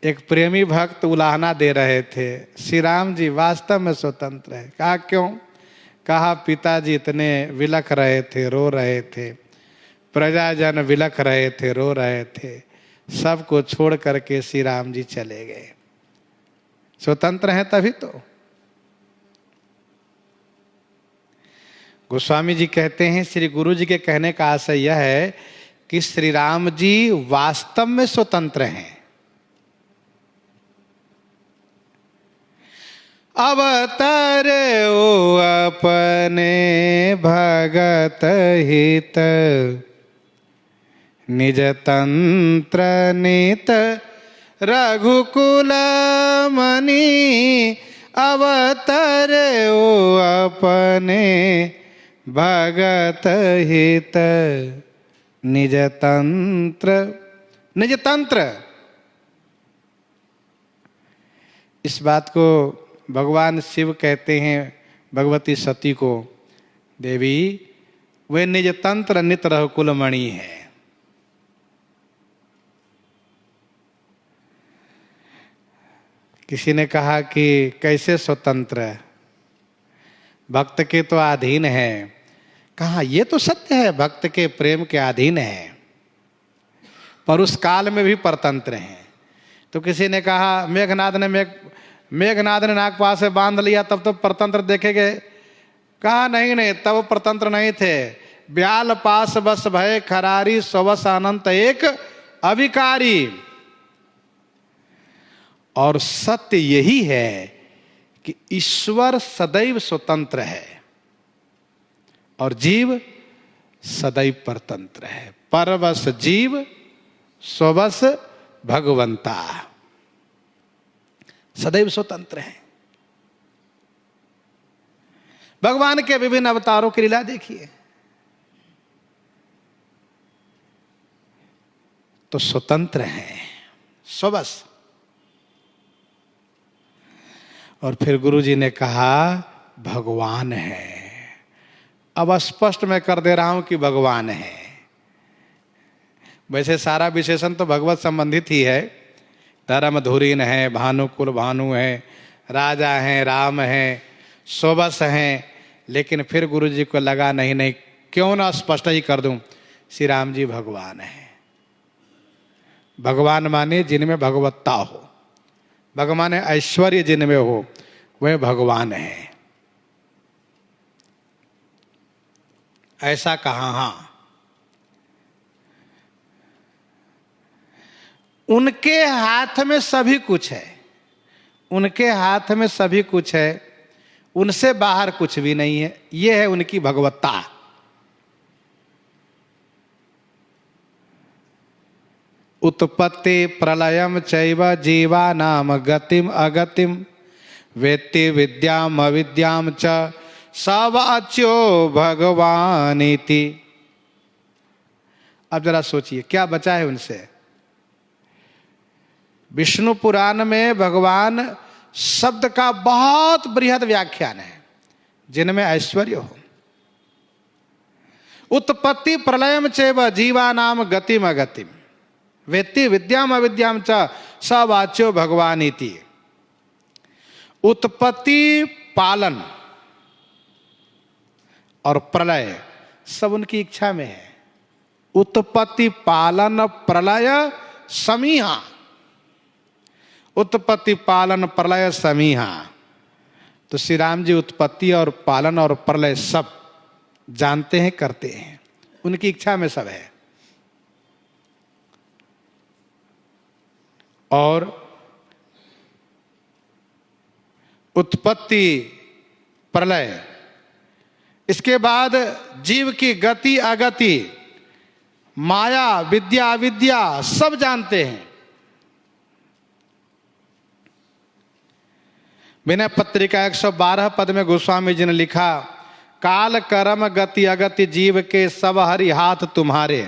एक प्रेमी भक्त उलाहना दे रहे थे, श्री राम जी वास्तव में स्वतंत्र है। कहा क्यों? कहा पिताजी इतने विलख रहे थे, रो रहे थे, प्रजाजन विलख रहे थे, रो रहे थे, सबको छोड़ करके श्री राम जी चले गए। स्वतंत्र हैं तभी तो। गोस्वामी जी कहते हैं, श्री गुरु जी के कहने का आशय यह है कि श्री राम जी वास्तव में स्वतंत्र हैं। अवतारे ओ अपने भगत हित, निज तंत्र नित रघुकुल मणि। अवतारे ओ अपने भगत हित, निज तंत्र। निज तंत्र, इस बात को भगवान शिव कहते हैं भगवती सती को, देवी वे निज तंत्र नित रघुकुल मणि है। किसी ने कहा कि कैसे स्वतंत्र, भक्त के तो अधीन है। कहा ये तो सत्य है, भक्त के प्रेम के अधीन है, पर उस काल में भी परतंत्र हैं। तो किसी ने कहा मेघनाद ने नागपाश से बांध लिया तब तो परतंत्र देखे गए। कहा नहीं नहीं, तब परतंत्र नहीं थे। ब्याल पास बस भय खरारी, स्वस अनंत एक अविकारी। और सत्य यही है कि ईश्वर सदैव स्वतंत्र है और जीव सदैव परतंत्र है। परवश जीव, स्ववश भगवंता, सदैव स्वतंत्र है। भगवान के विभिन्न अवतारों की लीला देखिए, तो स्वतंत्र हैं, स्ववश। और फिर गुरु जी ने कहा भगवान है। अब स्पष्ट मैं कर दे रहा हूं कि भगवान है। वैसे सारा विशेषण तो भगवत संबंधित ही है। धर्म धुरीन है, भानुकुल भानु है, राजा हैं, राम हैं, स्वबस हैं। लेकिन फिर गुरु जी को लगा नहीं नहीं, क्यों ना स्पष्ट ही कर दूं, श्री राम जी भगवान है। भगवान माने जिनमें भगवत्ता हो, भगवान ऐश्वर्य जिनमें हो, वह भगवान है, ऐसा कहा। हाँ, उनके हाथ में सभी कुछ है, उनके हाथ में सभी कुछ है, उनसे बाहर कुछ भी नहीं है। यह है उनकी भगवत्ता। उत्पत्ति प्रलयम चैव जीवानाम गतिम अगतिम, वेत्ति विद्याम अविद्याम च सवाच्यो भगवानिति। अब जरा सोचिए क्या बचा है उनसे। विष्णु पुराण में भगवान शब्द का बहुत बृहद व्याख्यान है। जिनमें ऐश्वर्य हो। उत्पत्ति प्रलयम चैव जीवानाम गतिम अगतिम वेत्ति विद्याम अविद्याम च स वाच्यो भगवान इति। उत्पत्ति, पालन और प्रलय सब उनकी इच्छा में है। उत्पत्ति, पालन, प्रलय समीहा। उत्पत्ति, पालन, प्रलय समीहा। तो श्री राम जी उत्पत्ति और पालन और प्रलय सब जानते हैं, करते हैं, उनकी इच्छा में सब है। और उत्पत्ति, प्रलय, इसके बाद जीव की गति अगति, माया, विद्या अविद्या सब जानते हैं। विनय पत्रिका 112 पद में गोस्वामी जी ने लिखा, काल कर्म गति अगति जीव के सब हरि हाथ तुम्हारे।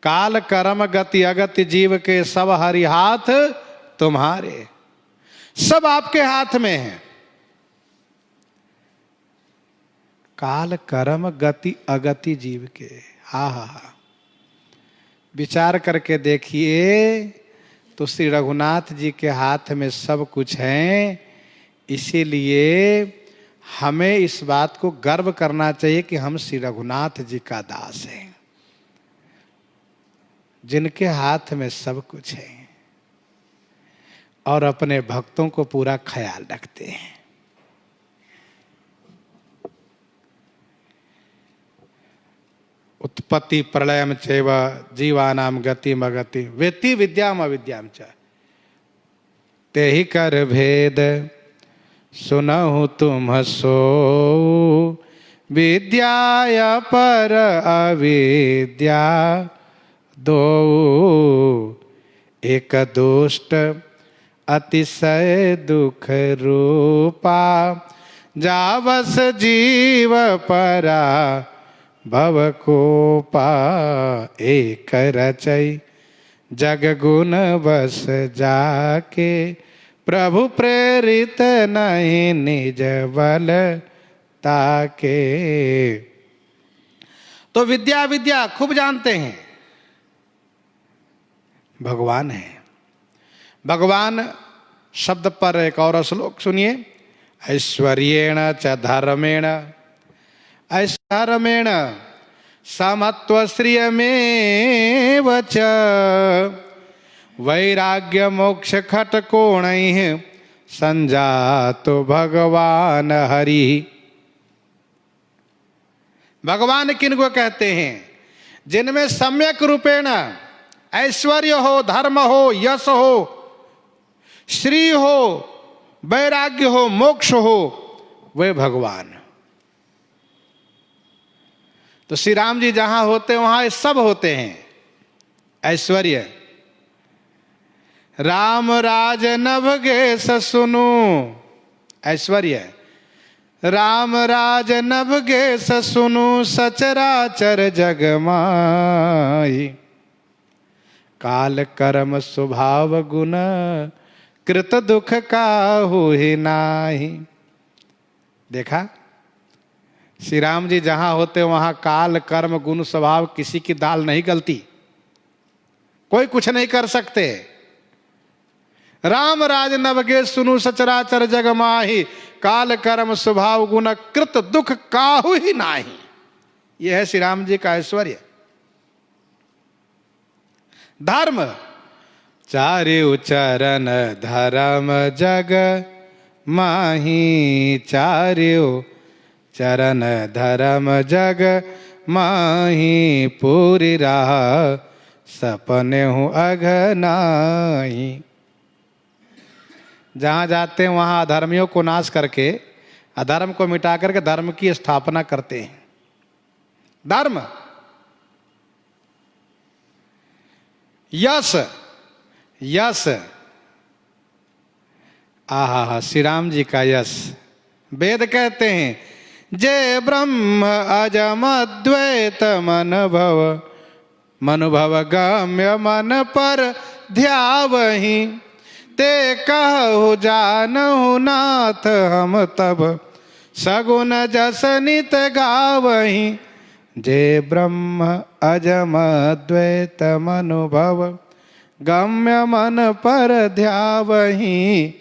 काल कर्म गति अगति जीव के सब हरि हाथ तुम्हारे। सब आपके हाथ में है। काल कर्म गति अगति जीव के, हा हा हा, विचार करके देखिए तो श्री रघुनाथ जी के हाथ में सब कुछ है। इसीलिए हमें इस बात को गर्व करना चाहिए कि हम श्री रघुनाथ जी का दास हैं, जिनके हाथ में सब कुछ है और अपने भक्तों को पूरा ख्याल रखते हैं। उत्पत्ति प्रलयम चैव जीवानाम गतिम अगति वेत्ति विद्याम अविद्याम च ते ही कर भेद सुनहु तुम सो विद्या पर अविद्या दो एक दुष्ट अतिशय दुख रूपा जावस जीव परा भव को पा एक रचई जग गुण बस जाके प्रभु प्रेरित नहीं निज बल ताके। तो विद्या विद्या खूब जानते हैं, भगवान है। भगवान शब्द पर एक और श्लोक सुनिए, ऐश्वर्येण च धर्मेण ऐश्वर्येण समत्व श्रियमेव च वैराग्य मोक्ष खटकोणैः संजातो भगवान हरि। भगवान किनको कहते हैं? जिनमें सम्यक रूपेण ऐश्वर्य हो, धर्म हो, यश हो, श्री हो, वैराग्य हो, मोक्ष हो, वे भगवान। तो श्री राम जी जहां होते वहां सब होते हैं। ऐश्वर्य, राम राज नभगे ससुनु, ऐश्वर्य, राम राज नभगे ससुनु सचराचर जगमाई काल कर्म स्वभाव गुण कृत दुख काहू ही नाही। देखा, श्री राम जी जहां होते वहां काल कर्म गुण स्वभाव किसी की दाल नहीं गलती, कोई कुछ नहीं कर सकते। राम राज नवगे सुनु सचराचर जग माही काल कर्म स्वभाव गुण कृत दुख काहू ही नाही। यह है श्री राम जी का ऐश्वर्य। धर्म, चारु चरण धर्म जग माही चारु चरण धर्म जग माही पूरी राह सपने हूँ अघनाही। जहां जाते हैं वहां अधर्मियों को नाश करके, अधर्म को मिटा करके धर्म की स्थापना करते हैं। धर्म, यश, यश, आहा, श्री राम जी का यश। वेद कहते हैं, जय ब्रह्म अजम अद्वैत मन भव मनुभव गम्य मन पर ध्यावहि ते कहु जानहु नाथ हम तब सगुन जस नित गावहीं, जे ब्रह्म अजम द्वैत अनुभव, गम्य मन पर ध्यावहीं।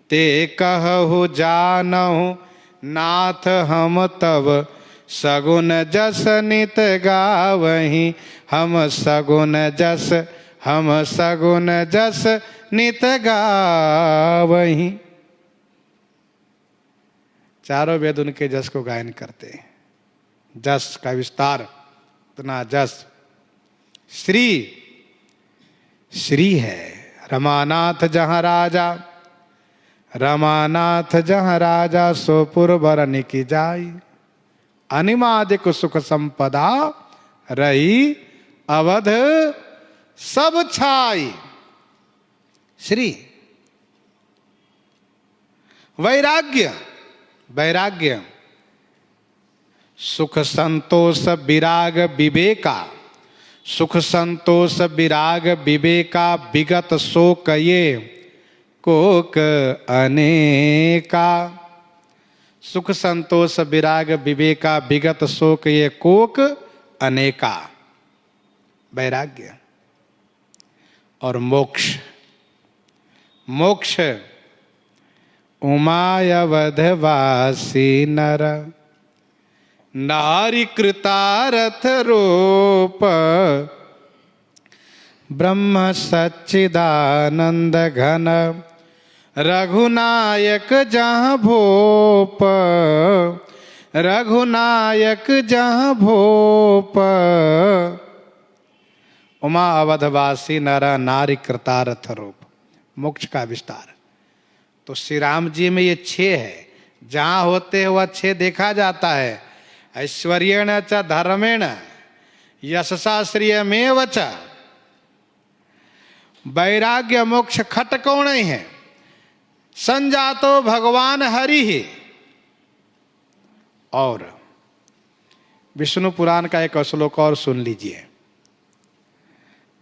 ते कहु जानहु नाथ हम तब, सगुन जस नित गावहीं। हम सगुन जस नित गावहीं। चारों वेद उनके जस को गायन करते हैं। जस का विस्तार, इतना जस। श्री, श्री है रमानाथ जहाँ राजा, रमानाथ जहाँ राजा, सोपुर बरन की जाई। अनिमादिक सुख संपदा, रही अवध सब छाई। श्री। वैराग्य, वैराग्य सुख संतोष विराग विवेका, सुख संतोष विराग विवेका, विगत शोक ये कोक अनेका। सुख संतोष विराग विवेका, विगत शोक ये कोक अनेका। वैराग्य। और मोक्ष, मोक्ष उमायवधवासी नर, नारी कृतारथ रूप, ब्रह्म सच्चिदानंद घन, रघुनायक जहाँ भूप, रघुनायक जहाँ भूप। उमा अवधवासी नर, नारी कृतारथ रूप। मोक्ष का विस्तार। तो श्री राम जी में ये 6 है, जहाँ होते वह 6 देखा जाता है। ऐश्वर्येण च धर्मेण यशसा श्रियमेव च, वैराग्य मोक्ष खटकोण ही है, संजातो भगवान हरि ही। और विष्णु पुराण का एक श्लोक और सुन लीजिए,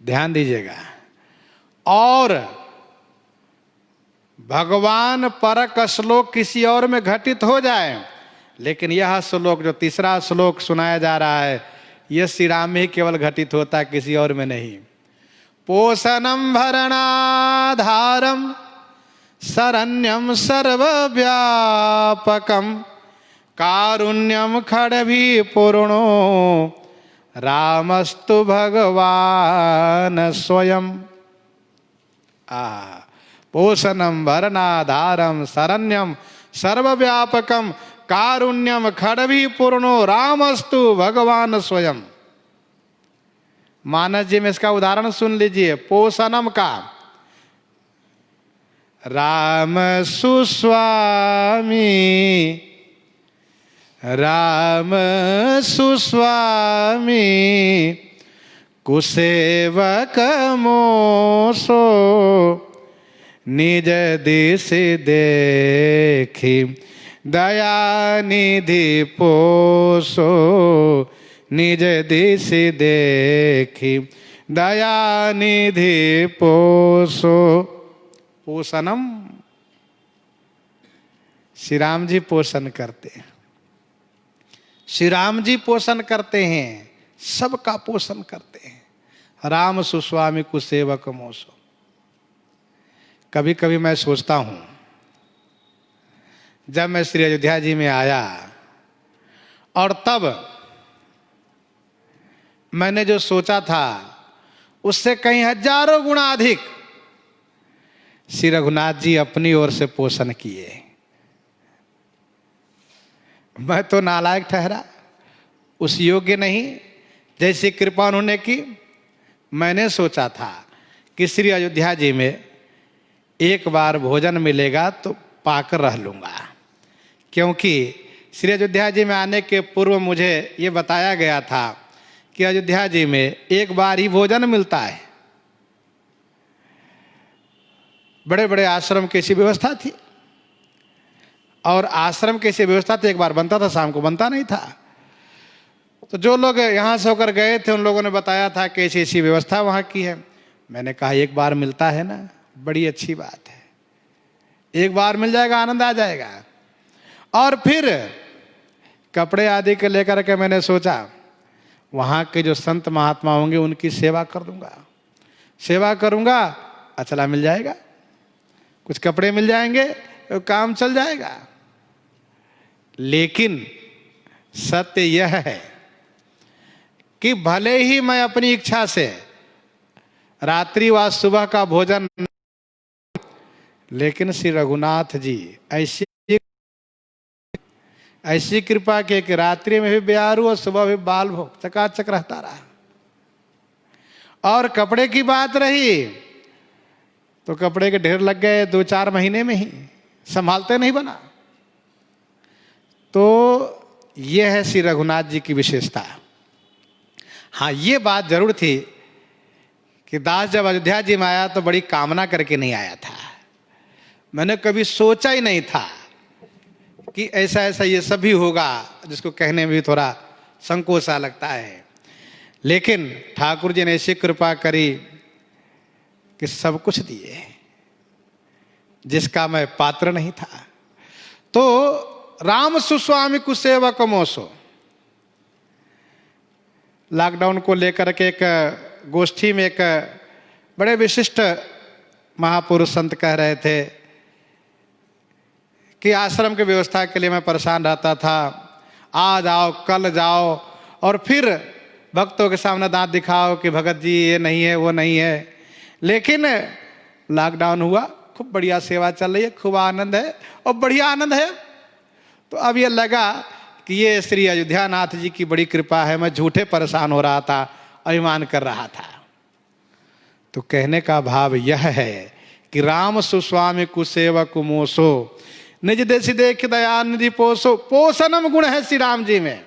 ध्यान दीजिएगा। और भगवान परक श्लोक किसी और में घटित हो जाए, लेकिन यह श्लोक जो तीसरा श्लोक सुनाया जा रहा है, यह श्री राम में ही केवल घटित होता है, किसी और में नहीं। पोषणम भरणाधारम शरण्यम सर्वव्यापकम, कारुण्यम खड्भी पूर्णो, रामस्तु भगवान स्वयं। पोषणम भरणाधारम शरण्यम सर्वव्यापकम, कारुण्यम खड्भी पूर्णो, रामस्तु भगवान स्वयं। मानस जी में इसका उदाहरण सुन लीजिए। पोषणम का, राम सुस्वामी, राम सुस्वामी, कुसेवक मोसो, निज दिश देखी, दया निधि पोसो, निज दिश देखी, दया निधि पोसो। पोषणम, श्री राम जी पोषण करते हैं। श्री राम जी पोषण करते हैं, सबका पोषण करते हैं। राम सुस्वामी कुसेवक मोसो। कभी कभी मैं सोचता हूं, जब मैं श्री अयोध्या जी में आया और तब मैंने जो सोचा था उससे कहीं हजारों गुना अधिक श्री रघुनाथ जी अपनी ओर से पोषण किए। मैं तो नालायक ठहरा, उस योग्य नहीं जैसी कृपा उन्होंने की। मैंने सोचा था कि श्री अयोध्या जी में एक बार भोजन मिलेगा तो पाकर रह लूँगा, क्योंकि श्री अयोध्या जी में आने के पूर्व मुझे ये बताया गया था कि अयोध्या जी में एक बार ही भोजन मिलता है। बड़े बड़े आश्रम की ऐसी व्यवस्था थी, और आश्रम की ऐसी व्यवस्था तो एक बार बनता था, शाम को बनता नहीं था। तो जो लोग यहाँ से होकर गए थे उन लोगों ने बताया था कि ऐसी ऐसी व्यवस्था वहाँ की है। मैंने कहा एक बार मिलता है ना, बड़ी अच्छी बात है, एक बार मिल जाएगा, आनंद आ जाएगा। और फिर कपड़े आदि के लेकर के मैंने सोचा वहाँ के जो संत महात्मा होंगे उनकी सेवा कर दूंगा, सेवा करूंगा, अचला मिल जाएगा, कुछ कपड़े मिल जाएंगे तो काम चल जाएगा। लेकिन सत्य यह है कि भले ही मैं अपनी इच्छा से रात्रि व सुबह का भोजन, लेकिन श्री रघुनाथ जी ऐसी कृपा की कि रात्रि में भी बेआरू और सुबह भी बाल भोग चकाचक रहता रहा। और कपड़े की बात रही तो कपड़े के ढेर लग गए 2-4 महीने में ही, संभालते नहीं बना। तो यह है श्री रघुनाथ जी की विशेषता। हाँ, ये बात जरूर थी कि दास जब अयोध्या जी में आया तो बड़ी कामना करके नहीं आया था। मैंने कभी सोचा ही नहीं था कि ऐसा ऐसा ये सब भी होगा, जिसको कहने में भी थोड़ा संकोच सा लगता है। लेकिन ठाकुर जी ने ऐसी कृपा करी कि सब कुछ दिए जिसका मैं पात्र नहीं था। तो राम सुस्वामी कुसेवक मोसो, लॉकडाउन को लेकर के एक गोष्ठी में एक बड़े विशिष्ट महापुरुष संत कह रहे थे कि आश्रम की व्यवस्था के लिए मैं परेशान रहता था, आज आओ कल जाओ, और फिर भक्तों के सामने दांत दिखाओ कि भगत जी ये नहीं है वो नहीं है। लेकिन लॉकडाउन हुआ, खूब बढ़िया सेवा चल रही है, खूब आनंद है और बढ़िया आनंद है। तो अब ये लगा कि ये श्री अयोध्या नाथ जी की बड़ी कृपा है, मैं झूठे परेशान हो रहा था, अभिमान कर रहा था। तो कहने का भाव यह है कि राम सुस्वामी कुसेवक मोसो, निज देश देख दया निधि पोसो। पोषणम गुण है श्री राम जी में,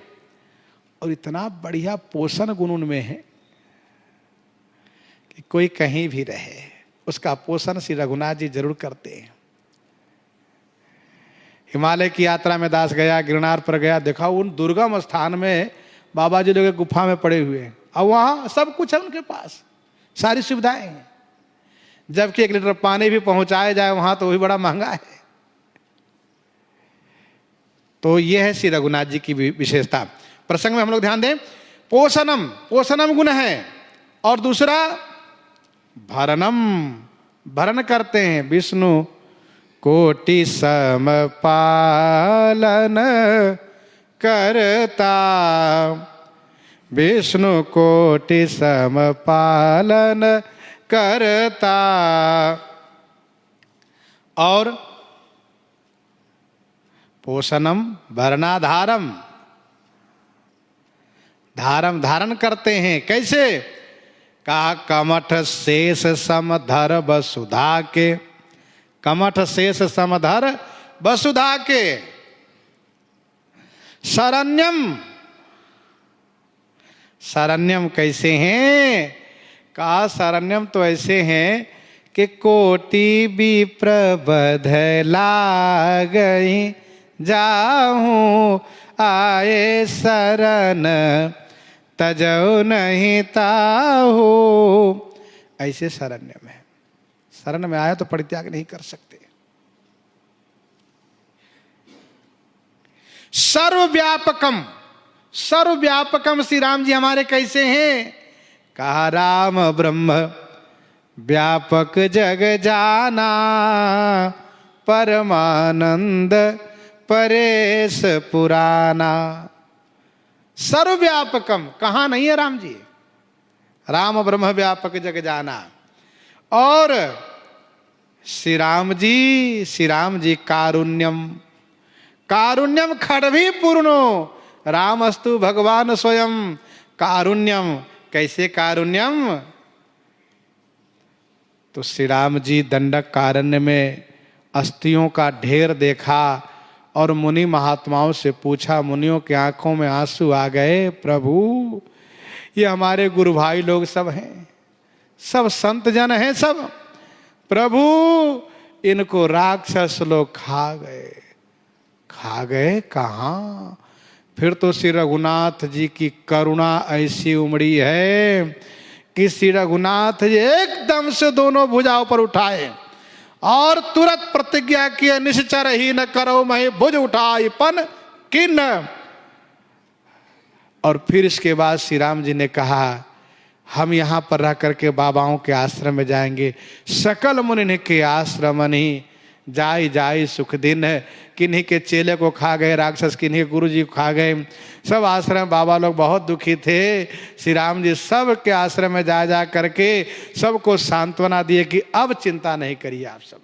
और इतना बढ़िया पोषण गुण उनमें है कि कोई कहीं भी रहे उसका पोषण श्री रघुनाथ जी जरूर करते हैं। हिमालय की यात्रा में दास गया, गिरनार पर गया, देखा उन दुर्गम स्थान में बाबा जी लोग गुफा में पड़े हुए हैं, और वहां सब कुछ है उनके पास, सारी सुविधाएं हैं। जबकि 1 लीटर पानी भी पहुंचाया जाए वहां तो वही बड़ा महंगा है। तो यह है श्री रघुनाथ जी की विशेषता। प्रसंग में हम लोग ध्यान दें, पोषणम, पोषणम गुण है, और दूसरा भरणम, भरण करते हैं। विष्णु कोटि सम पालन करता, विष्णु कोटि सम पालन करता। और पोषणम भरणाधारम, धारम धारण करते हैं। कैसे? कहा कमठ शेष समधर वसुधा के, कमठ शेष समधर वसुधा के। शरण्यम, शरण्यम कैसे हैं? कहा शरण्यम तो ऐसे हैं कि कोटि विप्रबध लागई जाहूं, आए शरण तजौ नहीं ताहू। ऐसे शरण्य में, शरण में आया तो परित्याग नहीं कर सकते। सर्वव्यापकम, सर्वव्यापकम श्री राम जी हमारे कैसे हैं? कहा राम ब्रह्म व्यापक जग जाना, परमानंद परेश पुराना। सर्वव्यापकम, कहाँ नहीं है राम जी? राम ब्रह्म व्यापक जग जाना। और श्री राम जी कारुण्यम, कारुण्यम खड्भी पूर्णो, रामस्तु भगवान स्वयं। कारुण्यम, कैसे कारुण्यम? तो श्री राम जी दंडक कारण्य में अस्थियों का ढेर देखा और मुनि महात्माओं से पूछा, मुनियों की आंखों में आंसू आ गए, प्रभु ये हमारे गुरु भाई लोग सब हैं, सब संत जन हैं सब, प्रभु इनको राक्षस लोग खा गए। खा गए कहाँ? फिर तो श्री रघुनाथ जी की करुणा ऐसी उमड़ी है कि श्री रघुनाथ जी एकदम से दोनों भुजाओं पर उठाए और तुरंत प्रतिज्ञा किए, निश्चर ही न करो मैं भुज उठाई पन किन। और फिर इसके बाद श्री राम जी ने कहा, हम यहाँ पर रह करके बाबाओं के आश्रम में जाएंगे। सकल मुनि के आश्रम नहीं जाई जाई सुख दिन है। किन्हीं के चेले को खा गए राक्षस, किन्हीं के गुरु जी को खा गए। सब आश्रम बाबा लोग बहुत दुखी थे। श्री राम जी सब के आश्रम में जा जा करके सबको सांत्वना दिए कि अब चिंता नहीं करिए आप सब,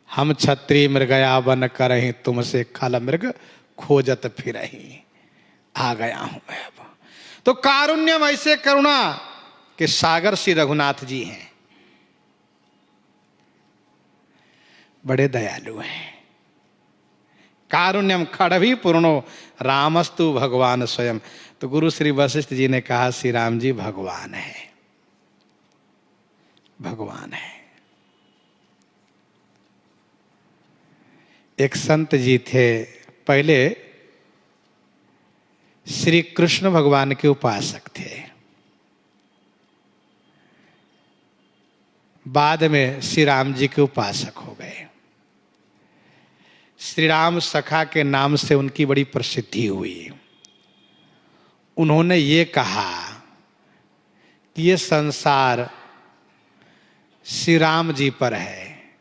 हम क्षत्रिय मृगया बन करहीं तुमसे खल मृग खोजत फिरहीं। आ गया हूं मैं अब। तो कारुण्यम ऐसे करुणा कि सागर श्री रघुनाथ जी हैं, बड़े दयालु हैं। कारुण्यम खड़भी पूर्णो रामस्तु भगवान स्वयं। तो गुरु श्री वशिष्ठ जी ने कहा, श्री राम जी भगवान है, भगवान है। एक संत जी थे, पहले श्री कृष्ण भगवान के उपासक थे, बाद में श्री राम जी के उपासक हो गए। श्री राम सखा के नाम से उनकी बड़ी प्रसिद्धि हुई। उन्होंने ये कहा कि ये संसार श्री राम जी पर है।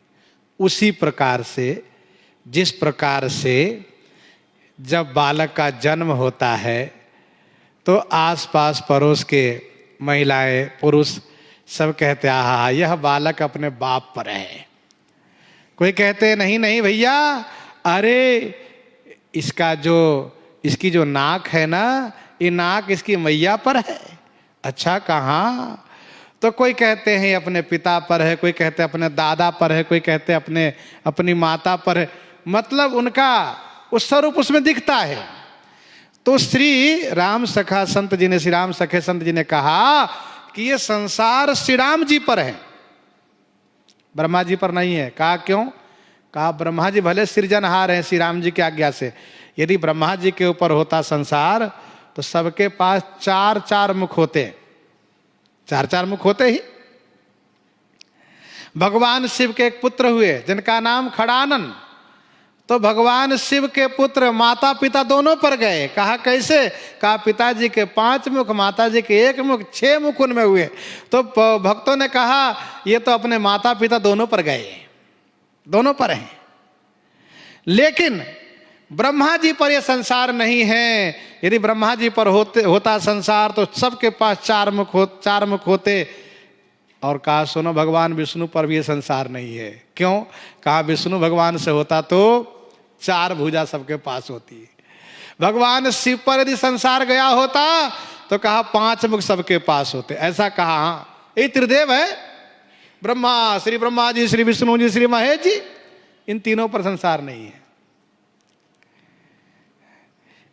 उसी प्रकार से, जिस प्रकार से जब बालक का जन्म होता है तो आसपास पड़ोस के महिलाएं पुरुष सब कहते हैं, हाँ यह बालक अपने बाप पर है। कोई कहते नहीं नहीं भैया, अरे इसकी जो नाक है ना, ये नाक इसकी मैया पर है। अच्छा कहाँ? तो कोई कहते हैं अपने पिता पर है, कोई कहते हैं अपने दादा पर है, कोई कहते हैं अपनी माता पर है। मतलब उनका उस स्वरूप उसमें दिखता है। तो श्री राम सखा संत जी ने, श्री राम सखे संत जी ने कहा कि ये संसार श्री राम जी पर है, ब्रह्मा जी पर नहीं है। कहा क्यों? कहा ब्रह्मा जी भले सृजनहार हैं श्री राम जी की आज्ञा से, यदि ब्रह्मा जी के ऊपर होता संसार तो सबके पास चार चार मुख होते, चार चार मुख होते ही। भगवान शिव के एक पुत्र हुए जिनका नाम खड़ानन। तो भगवान शिव के पुत्र माता पिता दोनों पर गए। कहा कैसे? कहा पिताजी के 5 मुख, माताजी के 1 मुख, 6 मुख उनमें हुए। तो भक्तों ने कहा ये तो अपने माता पिता दोनों पर गए, दोनों पर हैं। लेकिन ब्रह्मा जी पर यह संसार नहीं है। यदि ब्रह्मा जी पर होता संसार तो सबके पास 4 मुख होते। और कहा सुनो भगवान विष्णु पर भी ये संसार नहीं है। क्यों? कहा विष्णु भगवान से होता तो 4 भुजा सबके पास होती। भगवान शिव पर यदि संसार गया होता तो कहा 5 मुख सबके पास होते। ऐसा कहा। हाँ ये त्रिदेव है, श्री ब्रह्मा जी, श्री विष्णु जी, श्री महेश जी, इन तीनों पर संसार नहीं है।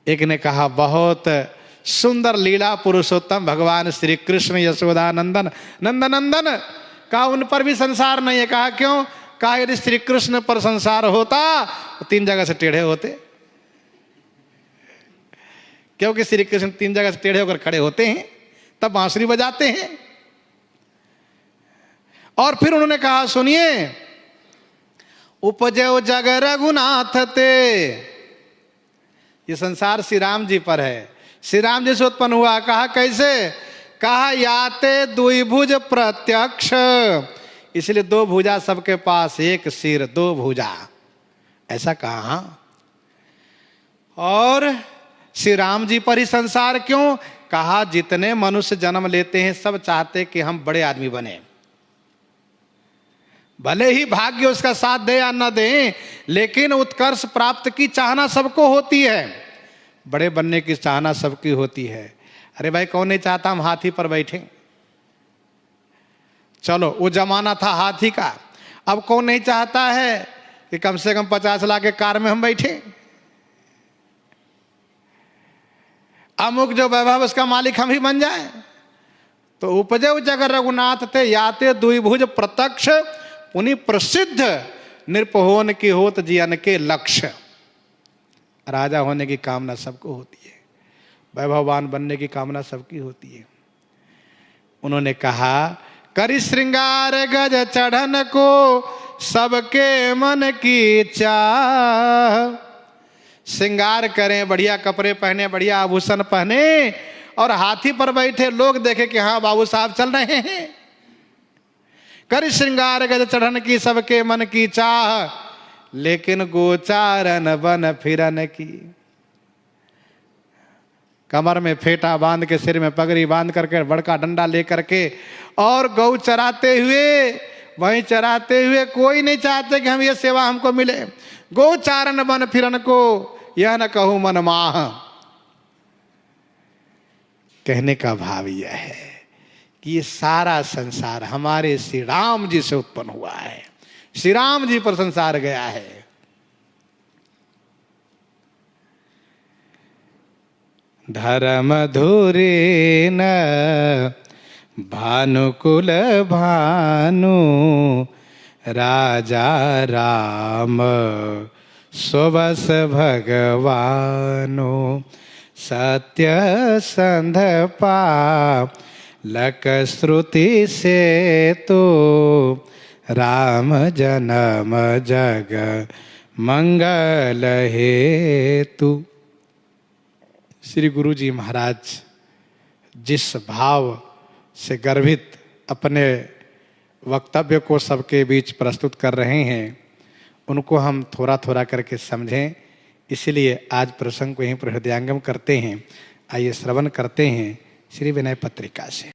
एक ने कहा बहुत सुंदर लीला पुरुषोत्तम भगवान श्री कृष्ण यशोदा नंदन नंदनंदन, कहा उन पर भी संसार नहीं है। कहा क्यों? कहा यदि श्री कृष्ण पर संसार होता तो 3 जगह से टेढ़े होते, क्योंकि श्री कृष्ण 3 जगह से टेढ़े होकर खड़े होते हैं, तब बांसुरी बजाते हैं। और फिर उन्होंने कहा सुनिए, उपजो जग रघुनाथ ते, ये संसार श्री राम जी पर है, श्री राम जी से उत्पन्न हुआ। कहा कैसे? कहा याते द्विभुज प्रत्यक्ष, इसलिए 2 भुजा सबके पास, 1 सिर 2 भुजा, ऐसा कहा। और श्री राम जी पर ही संसार क्यों? कहा जितने मनुष्य जन्म लेते हैं सब चाहते कि हम बड़े आदमी बने, भले ही भाग्य उसका साथ दे या न दे, लेकिन उत्कर्ष प्राप्त की चाहना सबको होती है, बड़े बनने की चाहना सबकी होती है। अरे भाई कौन नहीं चाहता हम हाथी पर बैठे? चलो वो जमाना था हाथी का, अब कौन नहीं चाहता है कि कम से कम 50 लाख के कार में हम बैठे? अमुक जो वैभव उसका मालिक हम ही बन जाए। तो उपजे जग रघुनाथ थे याते द्विभुज प्रत्यक्ष, उन्हीं प्रसिद्ध नृपहोन की होत जीवन के लक्ष्य। राजा होने की कामना सबको होती है, वैभववान बनने की कामना सबकी होती है। उन्होंने कहा करि श्रृंगार गज चढ़न को सबके मन की चाह। श्रृंगार करें, बढ़िया कपड़े पहने, बढ़िया आभूषण पहने और हाथी पर बैठे लोग देखे कि हाँ बाबू साहब चल रहे हैं। करि श्रृंगार गज चढ़न की सबके मन की चाह, लेकिन गोचारन बन फिरन की। कमर में फेटा बांध के, सिर में पगड़ी बांध करके, बड़का डंडा लेकर के और गौ चराते हुए, वहीं चराते हुए, कोई नहीं चाहते कि हम ये सेवा हमको मिले। गोचारन बन फिरन को यह न कहूं मन माह। कहने का भाव यह है कि ये सारा संसार हमारे श्री राम जी से उत्पन्न हुआ है, श्री राम जी पर संसार गया है। धर्म धुरी न भानुकुल भानु, राजा राम स्वबस भगवानो। सत्य संध पालक श्रुति से तो, राम जन्म जग मंगल हेतु। श्री गुरु जी महाराज जिस भाव से गर्भित अपने वक्तव्य को सबके बीच प्रस्तुत कर रहे हैं, उनको हम थोड़ा थोड़ा करके समझें। इसलिए आज प्रसंग को यहीं पर हृदयंगम करते हैं। आइए श्रवण करते हैं श्री विनय पत्रिका से।